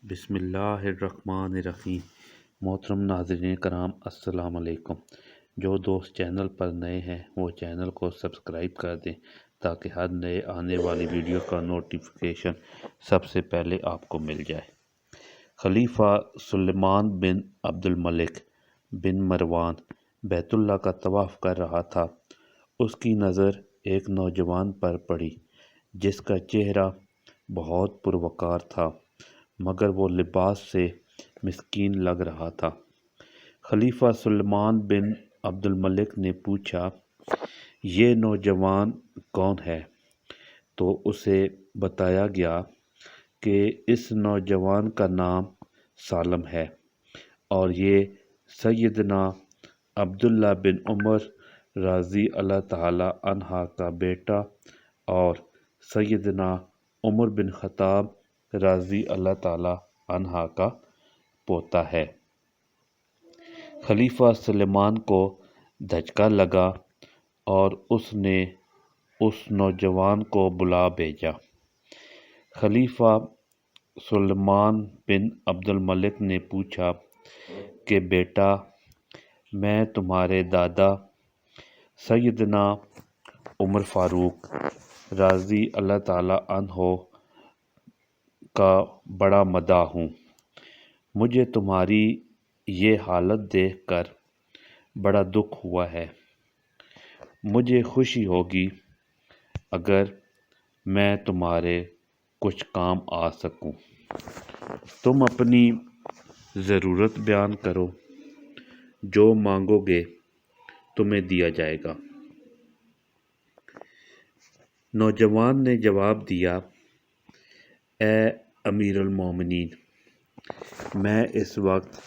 بسم اللہ الرحمن الرحیم۔ محترم ناظرین کرام، السلام علیکم۔ جو دوست چینل پر نئے ہیں وہ چینل کو سبسکرائب کر دیں تاکہ ہر نئے آنے والی ویڈیو کا نوٹیفیکیشن سب سے پہلے آپ کو مل جائے۔ خلیفہ سلیمان بن عبد الملک بن مروان بیت اللہ کا طواف کر رہا تھا۔ اس کی نظر ایک نوجوان پر پڑی جس کا چہرہ بہت پروقار تھا، مگر وہ لباس سے مسکین لگ رہا تھا۔ خلیفہ سلیمان بن عبد الملک نے پوچھا، یہ نوجوان کون ہے؟ تو اسے بتایا گیا کہ اس نوجوان کا نام سالم ہے اور یہ سیدنا عبداللہ بن عمر رضی اللہ تعالی عنہ کا بیٹا اور سیدنا عمر بن خطاب رضی اللہ تعالی عنہ کا پوتا ہے۔ خلیفہ سلیمان کو دھچکا لگا اور اس نے اس نوجوان کو بلا بھیجا۔ خلیفہ سلیمان بن عبد الملک نے پوچھا کہ بیٹا، میں تمہارے دادا سیدنا عمر فاروق رضی اللہ تعالی عنہ کا بڑا مداح ہوں۔ مجھے تمہاری یہ حالت دیکھ کر بڑا دکھ ہوا ہے۔ مجھے خوشی ہوگی اگر میں تمہارے کچھ کام آ سکوں۔ تم اپنی ضرورت بیان کرو، جو مانگو گے تمہیں دیا جائے گا۔ نوجوان نے جواب دیا، اے امیر المومنین، میں اس وقت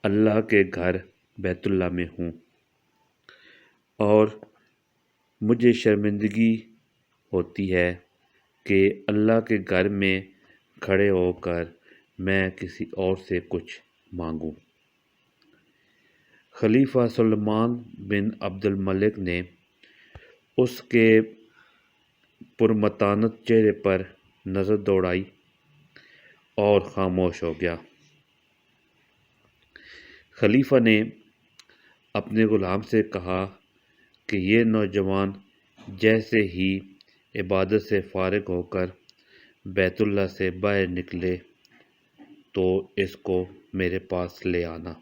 اللہ کے گھر بیت اللہ میں ہوں اور مجھے شرمندگی ہوتی ہے کہ اللہ کے گھر میں کھڑے ہو کر میں کسی اور سے کچھ مانگوں۔ خلیفہ سلیمان بن عبد الملک نے اس کے پرمتانت چہرے پر نظر دوڑائی اور خاموش ہو گیا۔ خلیفہ نے اپنے غلام سے کہا کہ یہ نوجوان جیسے ہی عبادت سے فارغ ہو کر بیت اللہ سے باہر نکلے تو اس کو میرے پاس لے آنا۔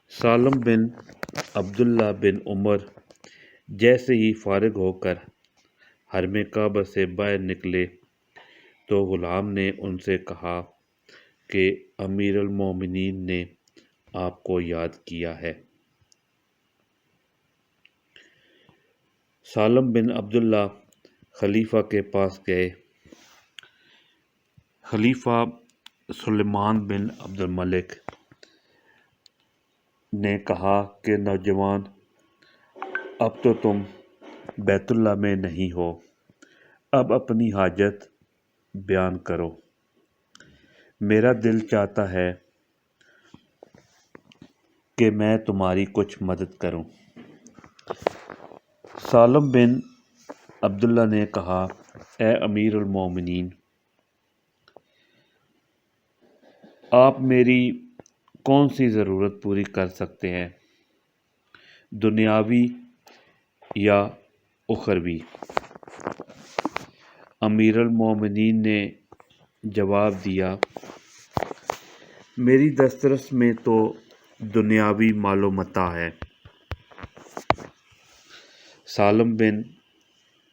سالم بن عبداللہ بن عمر جیسے ہی فارغ ہو کر حرم کعبہ سے باہر نکلے تو غلام نے ان سے کہا کہ امیر المومنین نے آپ کو یاد کیا ہے۔ سالم بن عبداللہ خلیفہ کے پاس گئے۔ خلیفہ سلیمان بن عبد الملک نے کہا کہ نوجوان، اب تو تم بیت اللہ میں نہیں ہو، اب اپنی حاجت بیان کرو۔ میرا دل چاہتا ہے کہ میں تمہاری کچھ مدد کروں۔ سالم بن عبداللہ نے کہا، اے امیر المومنین، آپ میری کون سی ضرورت پوری کر سکتے ہیں، دنیاوی یا اخروی؟ امیر المومنین نے جواب دیا، میری دسترس میں تو دنیاوی مال و متاع ہے۔ سالم بن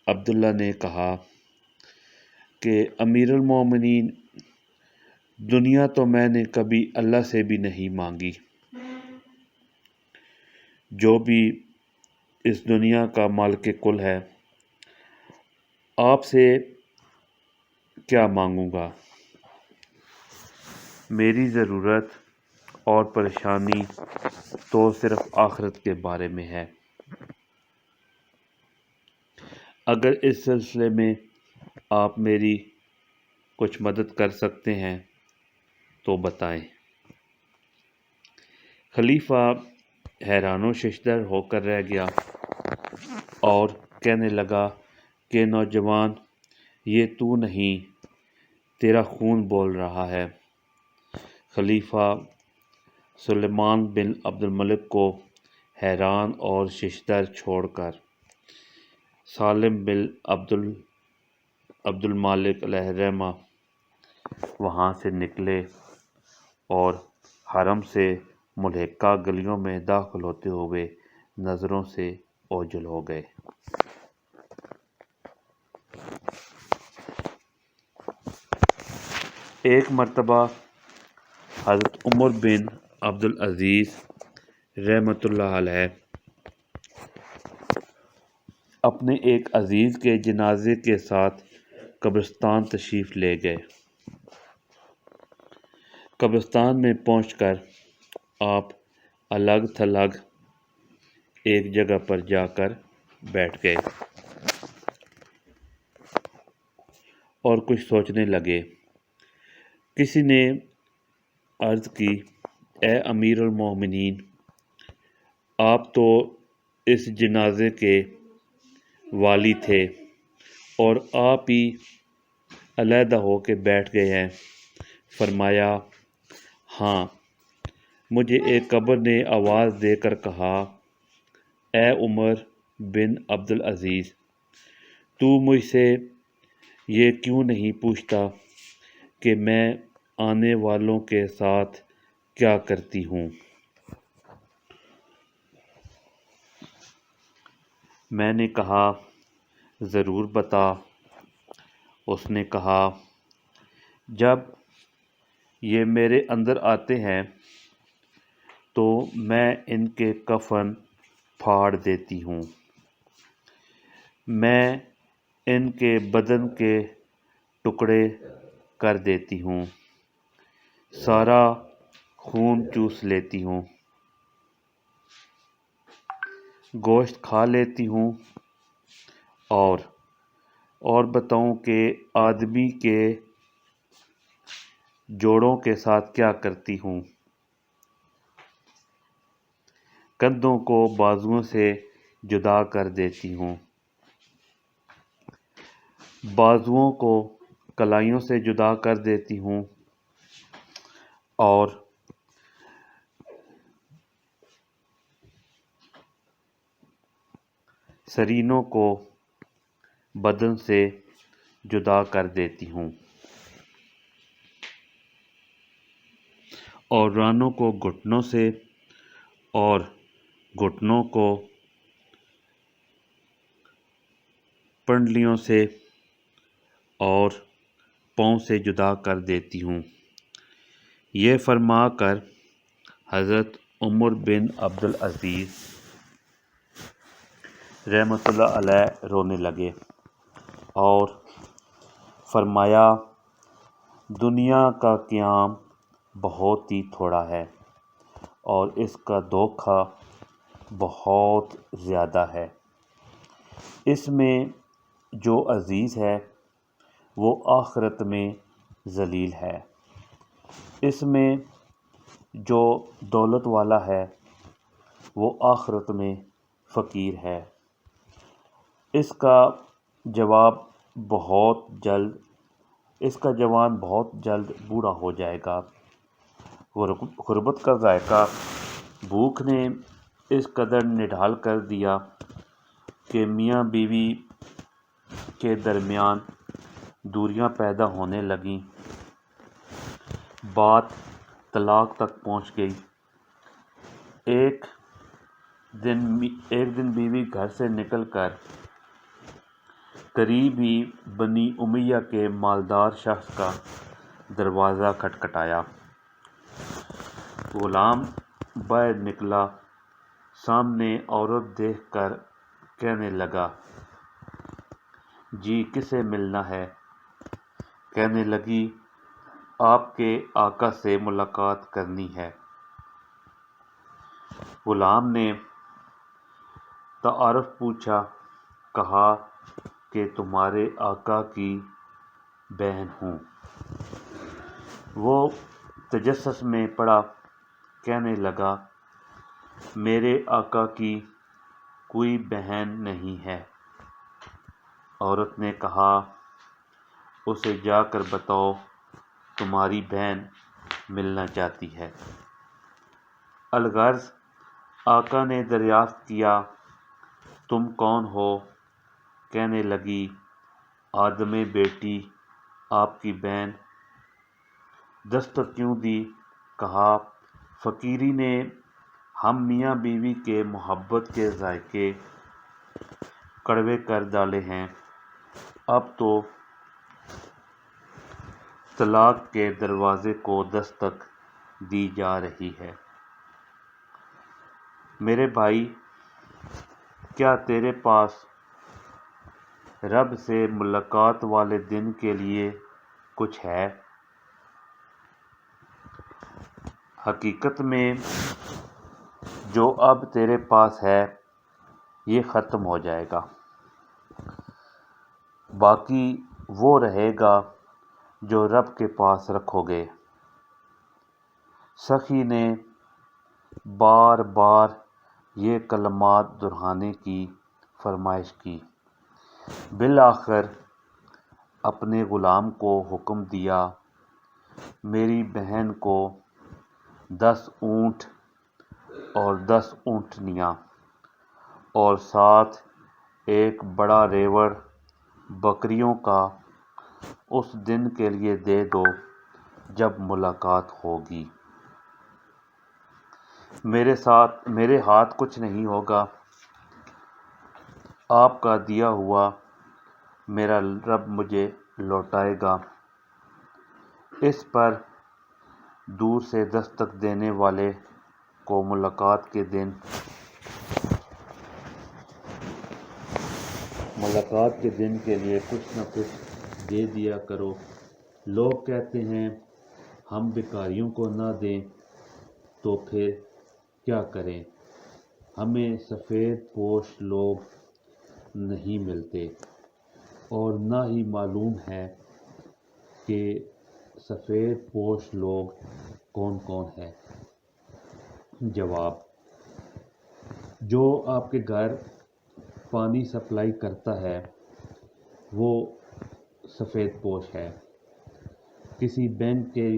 عبداللہ نے کہا کہ امیر المومنین، دنیا تو میں نے کبھی اللہ سے بھی نہیں مانگی۔ جو بھی اس دنیا کا مالک کل ہے، آپ سے کیا مانگوں گا؟ میری ضرورت اور پریشانی تو صرف آخرت کے بارے میں ہے۔ اگر اس سلسلے میں آپ میری کچھ مدد کر سکتے ہیں تو بتائیں۔ خلیفہ حیران و ششدر ہو کر رہ گیا اور کہنے لگا کہ نوجوان، یہ تو نہیں، تیرا خون بول رہا ہے۔ خلیفہ سلیمان بن عبد الملک کو حیران اور ششدر چھوڑ کر سالم بن عبد المالک علیہ الرحمہ وہاں سے نکلے اور حرم سے ملحقہ گلیوں میں داخل ہوتے ہوئے نظروں سے اوجھل ہو گئے۔ ایک مرتبہ حضرت عمر بن عبد العزیز رحمۃ اللہ علیہ اپنے ایک عزیز کے جنازے کے ساتھ قبرستان تشریف لے گئے۔ قبرستان میں پہنچ کر آپ الگ تھلگ ایک جگہ پر جا کر بیٹھ گئے اور کچھ سوچنے لگے۔ کسی نے عرض کی، اے امیر المومنین، آپ تو اس جنازے کے والی تھے اور آپ ہی علیحدہ ہو کے بیٹھ گئے ہیں۔ فرمایا، ہاں، مجھے ایک قبر نے آواز دے کر کہا، اے عمر بن عبد العزیز، تو مجھ سے یہ کیوں نہیں پوچھتا کہ میں آنے والوں کے ساتھ کیا کرتی ہوں؟ میں نے کہا، ضرور بتا۔ اس نے کہا، جب یہ میرے اندر آتے ہیں تو میں ان کے کفن پھاڑ دیتی ہوں، میں ان کے بدن کے ٹکڑے کر دیتی ہوں، سارا خون چوس لیتی ہوں، گوشت کھا لیتی ہوں، اور بتاؤں کہ آدمی کے جوڑوں کے ساتھ کیا کرتی ہوں؟ کندھوں کو بازوؤں سے جدا کر دیتی ہوں، بازوؤں کو کلائیوں سے جدا کر دیتی ہوں، اور سرینوں کو بدن سے جدا کر دیتی ہوں، اور رانوں کو گھٹنوں سے اور گھٹنوں کو پنڈلیوں سے اور پاؤں سے جدا کر دیتی ہوں۔ یہ فرما کر حضرت عمر بن عبد العزیز رحمۃ اللہ علیہ رونے لگے اور فرمایا، دنیا کا قیام بہت ہی تھوڑا ہے اور اس کا دھوکہ بہت زیادہ ہے۔ اس میں جو عزیز ہے وہ آخرت میں ذلیل ہے، اس میں جو دولت والا ہے وہ آخرت میں فقیر ہے۔ اس کا جوان بہت جلد بوڑھا ہو جائے گا۔ غربت کا ذائقہ بھوک نے اس قدر نڈھال کر دیا کہ میاں بیوی کے درمیان دوریاں پیدا ہونے لگیں، بات طلاق تک پہنچ گئی۔ ایک دن بیوی گھر سے نکل کر قریب ہی بنی امیہ کے مالدار شخص کا دروازہ کھٹکھٹایا۔ غلام باہر نکلا، سامنے عورت دیکھ کر کہنے لگا، جی کسے ملنا ہے؟ کہنے لگی، آپ کے آقا سے ملاقات کرنی ہے۔ غلام نے تعارف پوچھا، کہا کہ تمہارے آقا کی بہن ہوں۔ وہ تجسس میں پڑا، کہنے لگا، میرے آقا کی کوئی بہن نہیں ہے۔ عورت نے کہا، اسے جا کر بتاؤ تمہاری بہن ملنا چاہتی ہے۔ الغرض آقا نے دریافت کیا تم کون ہو؟ کہنے لگی آدم بیٹی آپ کی بہن۔ دستک کیوں دی؟ کہا فقیری نے ہم میاں بیوی کے محبت کے ذائقے کڑوے کر ڈالے ہیں، اب تو طلاق کے دروازے کو دستک دی جا رہی ہے۔ میرے بھائی، کیا تیرے پاس رب سے ملاقات والے دن کے لیے کچھ ہے؟ حقیقت میں جو اب تیرے پاس ہے یہ ختم ہو جائے گا، باقی وہ رہے گا جو رب کے پاس رکھو گے۔ سخی نے بار بار یہ کلمات دہرانے کی فرمائش کی۔ بالآخر اپنے غلام کو حکم دیا میری بہن کو 10 اونٹ اور 10 اونٹنیاں اور ساتھ ایک بڑا ریوڑ بکریوں کا اس دن کے لیے دے دو جب ملاقات ہوگی۔ میرے ہاتھ کچھ نہیں ہوگا، آپ کا دیا ہوا میرا رب مجھے لوٹائے گا۔ اس پر دور سے دستک دینے والے کو ملاقات کے دن کے لیے کچھ نہ کچھ دے دیا کرو۔ لوگ کہتے ہیں ہم بھکاریوں کو نہ دیں تو پھر کیا کریں؟ ہمیں سفید پوش لوگ نہیں ملتے اور نہ ہی معلوم ہے کہ سفید پوش لوگ کون کون ہیں۔ جواب: جو آپ کے گھر پانی سپلائی کرتا ہے وہ سفید پوش ہے۔ کسی بینک کے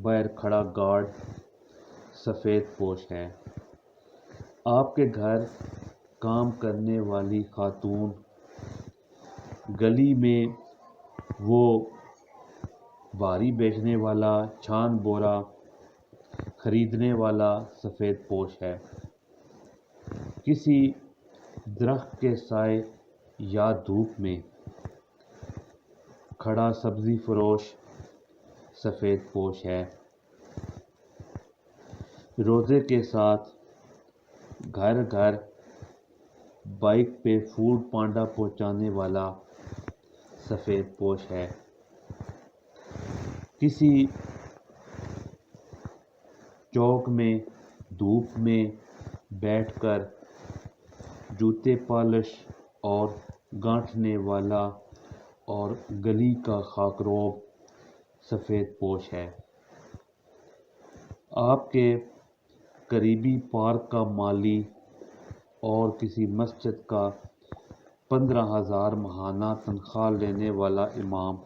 باہر کھڑا گارڈ سفید پوش ہے۔ آپ کے گھر کام کرنے والی خاتون، گلی میں وہ بھاری بیچنے والا، چھان بورا خریدنے والا سفید پوش ہے۔ کسی درخت کے سائے یا دھوپ میں کھڑا سبزی فروش سفید پوش ہے۔ روزے کے ساتھ گھر گھر بائیک پہ فوڈ پانڈا پہنچانے والا سفید پوش ہے۔ کسی چوک میں دھوپ میں بیٹھ کر جوتے پالش اور گانٹھنے والا اور گلی کا خاکروب سفید پوش ہے۔ آپ کے قریبی پارک کا مالی اور کسی مسجد کا 15,000 ماہانہ تنخواہ لینے والا امام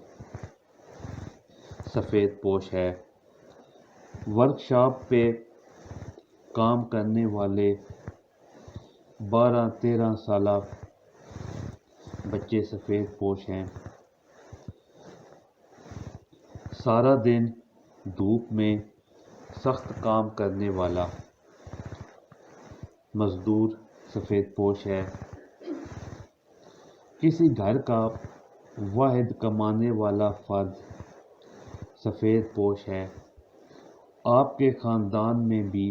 سفید پوش ہے۔ ورکشاپ پہ کام کرنے والے 12-13 سالہ بچے سفید پوش ہیں۔ سارا دن دھوپ میں سخت کام کرنے والا مزدور سفید پوش ہے۔ کسی گھر کا واحد کمانے والا فرد سفید پوش ہے۔ آپ کے خاندان میں بھی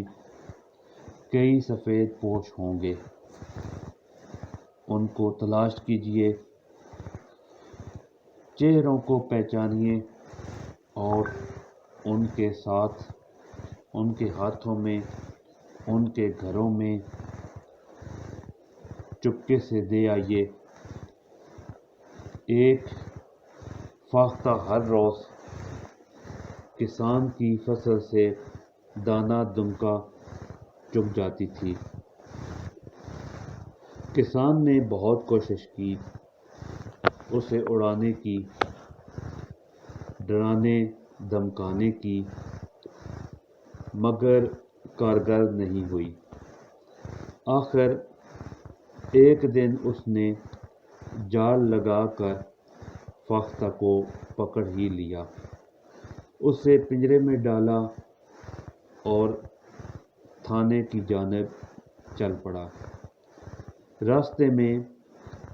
کئی سفید پوش ہوں گے، ان کو تلاش کیجیے، چہروں کو پہچانیے اور ان کے ساتھ ان کے ہاتھوں میں ان کے گھروں میں چپکے سے دے آئیے۔ ایک فاختہ ہر روز کسان کی فصل سے دانہ دمکا چگ جاتی تھی۔ کسان نے بہت کوشش کی اسے اڑانے کی، ڈرانے دھمکانے کی، مگر کارگر نہیں ہوئی۔ آخر ایک دن اس نے جال لگا کر فاختہ کو پکڑ ہی لیا، اسے پنجرے میں ڈالا اور تھانے کی جانب چل پڑا۔ راستے میں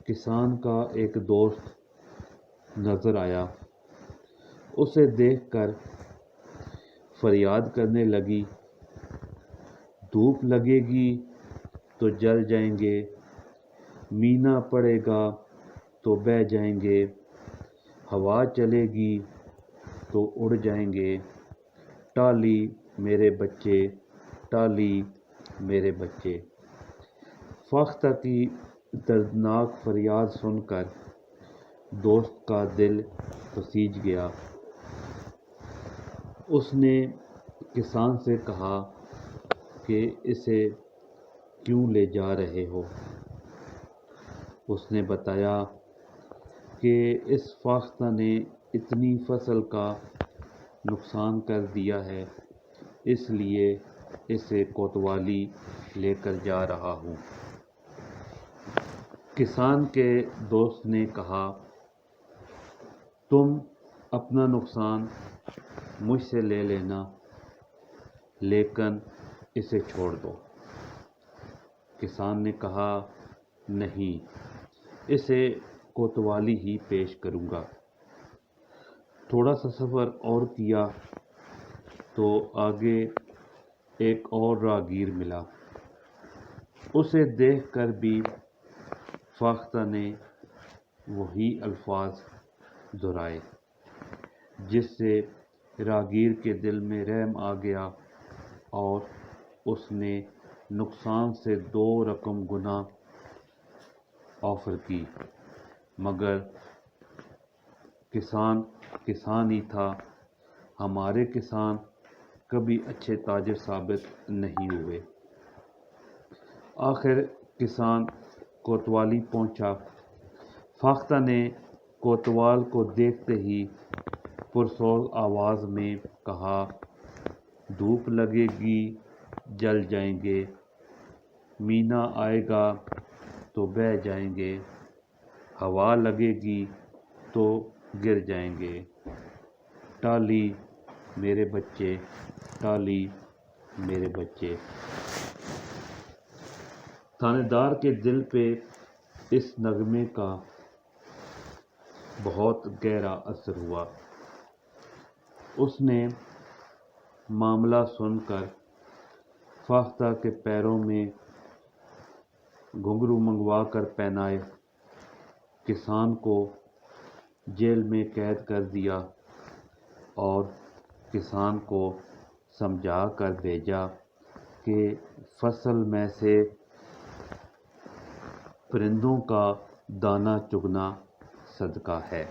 کسان کا ایک دوست نظر آیا، اسے دیکھ کر فریاد کرنے لگی، دھوپ لگے گی تو جل جائیں گے، مینا پڑے گا تو بہہ جائیں گے، ہوا چلے گی تو اڑ جائیں گے، ٹالی میرے بچے، ٹالی میرے بچے۔ فاختہ کی دردناک فریاد سن کر دوست کا دل پسیج گیا۔ اس نے کسان سے کہا کہ اسے کیوں لے جا رہے ہو؟ اس نے بتایا کہ اس فاختہ نے اتنی فصل کا نقصان کر دیا ہے، اس لیے اسے کوتوالی لے کر جا رہا ہوں۔ کسان کے دوست نے کہا، تم اپنا نقصان مجھ سے لے لینا، لیکن اسے چھوڑ دو۔ کسان نے کہا، نہیں، اسے کوتوالی ہی پیش کروں گا۔ تھوڑا سا سفر اور کیا تو آگے ایک اور راہگیر ملا، اسے دیکھ کر بھی فاختہ نے وہی الفاظ دہرائے، جس سے راہگیر کے دل میں رحم آ گیا اور اس نے نقصان سے 2 رقم گنا آفر کی۔ مگر کسان کسان ہی تھا، ہمارے کسان کبھی اچھے تاجر ثابت نہیں ہوئے۔ آخر کسان کوتوالی پہنچا۔ فاختہ نے کوتوال کو دیکھتے ہی پرسوز آواز میں کہا، دھوپ لگے گی جل جائیں گے، مینا آئے گا تو بہہ جائیں گے، ہوا لگے گی تو گر جائیں گے، ٹالی میرے بچے، ٹالی میرے بچے۔ تھانے دار کے دل پہ اس نغمے کا بہت گہرا اثر ہوا۔ اس نے معاملہ سن کر فاختہ کے پیروں میں گھنگرو منگوا کر پہنائے، کسان کو جیل میں قید کر دیا اور کسان کو سمجھا کر بھیجا کہ فصل میں سے پرندوں کا دانہ چگنا صدقہ ہے۔